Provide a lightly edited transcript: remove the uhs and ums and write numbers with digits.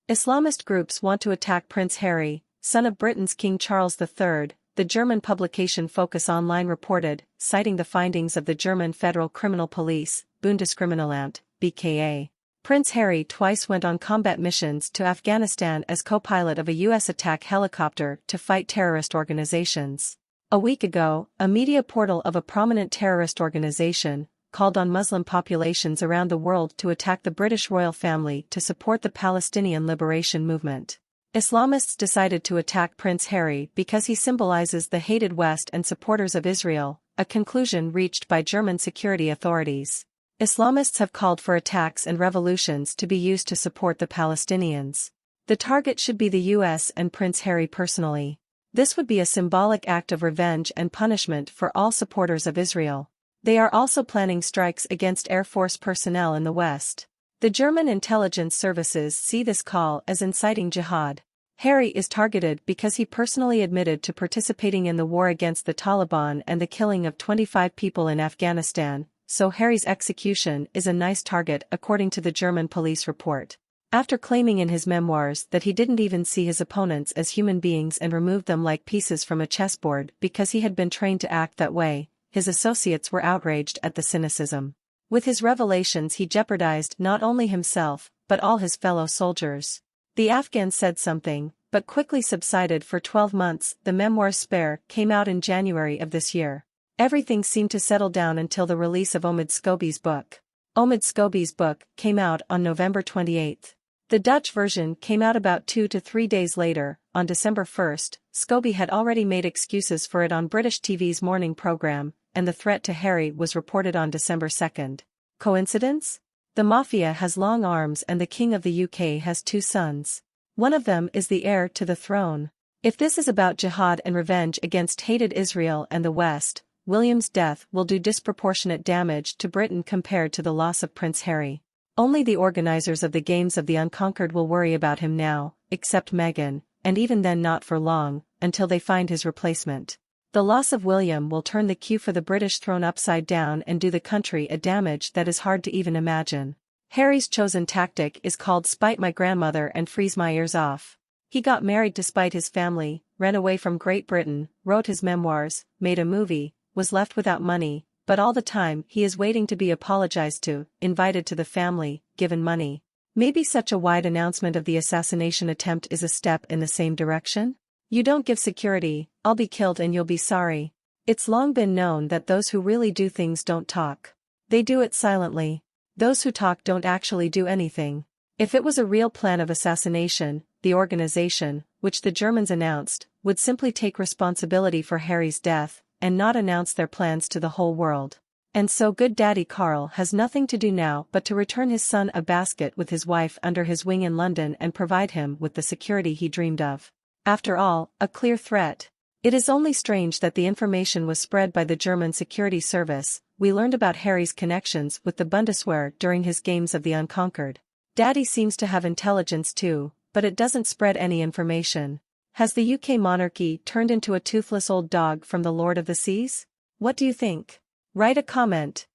Islamist groups want to attack Prince Harry, son of Britain's King Charles III, the German publication Focus Online reported, citing the findings of the German Federal Criminal Police, Bundeskriminalamt, BKA. Prince Harry twice went on combat missions to Afghanistan as co-pilot of a U.S. attack helicopter to fight terrorist organizations. A week ago, a media portal of a prominent terrorist organization called on Muslim populations around the world to attack the British royal family to support the Palestinian liberation movement. Islamists decided to attack Prince Harry because he symbolizes the hated West and supporters of Israel, a conclusion reached by German security authorities. Islamists have called for attacks and revolutions to be used to support the Palestinians. The target should be the US and Prince Harry personally. This would be a symbolic act of revenge and punishment for all supporters of Israel. They are also planning strikes against Air Force personnel in the West. The German intelligence services see this call as inciting jihad. Harry is targeted because he personally admitted to participating in the war against the Taliban and the killing of 25 people in Afghanistan, so Harry's execution is a nice target according to the German police report. After claiming in his memoirs that he didn't even see his opponents as human beings and removed them like pieces from a chessboard because he had been trained to act that way, his associates were outraged at the cynicism. With his revelations he jeopardized not only himself, but all his fellow soldiers. The Afghans said something, but quickly subsided for 12 months. The memoir Spare came out in January of this year. Everything seemed to settle down until the release of Omid Scobie's book. Omid Scobie's book came out on November 28. The Dutch version came out about 2 to 3 days later. On December 1, Scobie had already made excuses for it on British TV's morning programme, and the threat to Harry was reported on December 2. Coincidence? The mafia has long arms and the King of the UK has 2 sons. One of them is the heir to the throne. If this is about jihad and revenge against hated Israel and the West, William's death will do disproportionate damage to Britain compared to the loss of Prince Harry. Only the organizers of the Games of the Unconquered will worry about him now, except Meghan, and even then not for long, until they find his replacement. The loss of William will turn the queue for the British throne upside down and do the country a damage that is hard to even imagine. Harry's chosen tactic is called spite my grandmother and freeze my ears off. He got married to spite his family, ran away from Great Britain, wrote his memoirs, made a movie, was left without money, but all the time he is waiting to be apologized to, invited to the family, given money. Maybe such a wide announcement of the assassination attempt is a step in the same direction? You don't give security, I'll be killed and you'll be sorry. It's long been known that those who really do things don't talk. They do it silently. Those who talk don't actually do anything. If it was a real plan of assassination, the organization, which the Germans announced, would simply take responsibility for Harry's death, and not announce their plans to the whole world. And so good Daddy Carl has nothing to do now but to return his son a basket with his wife under his wing in London and provide him with the security he dreamed of. After all, a clear threat. It is only strange that the information was spread by the German security service. We learned about Harry's connections with the Bundeswehr during his Games of the Unconquered. Daddy seems to have intelligence too, but it doesn't spread any information. Has the UK monarchy turned into a toothless old dog from the Lord of the Seas? What do you think? Write a comment.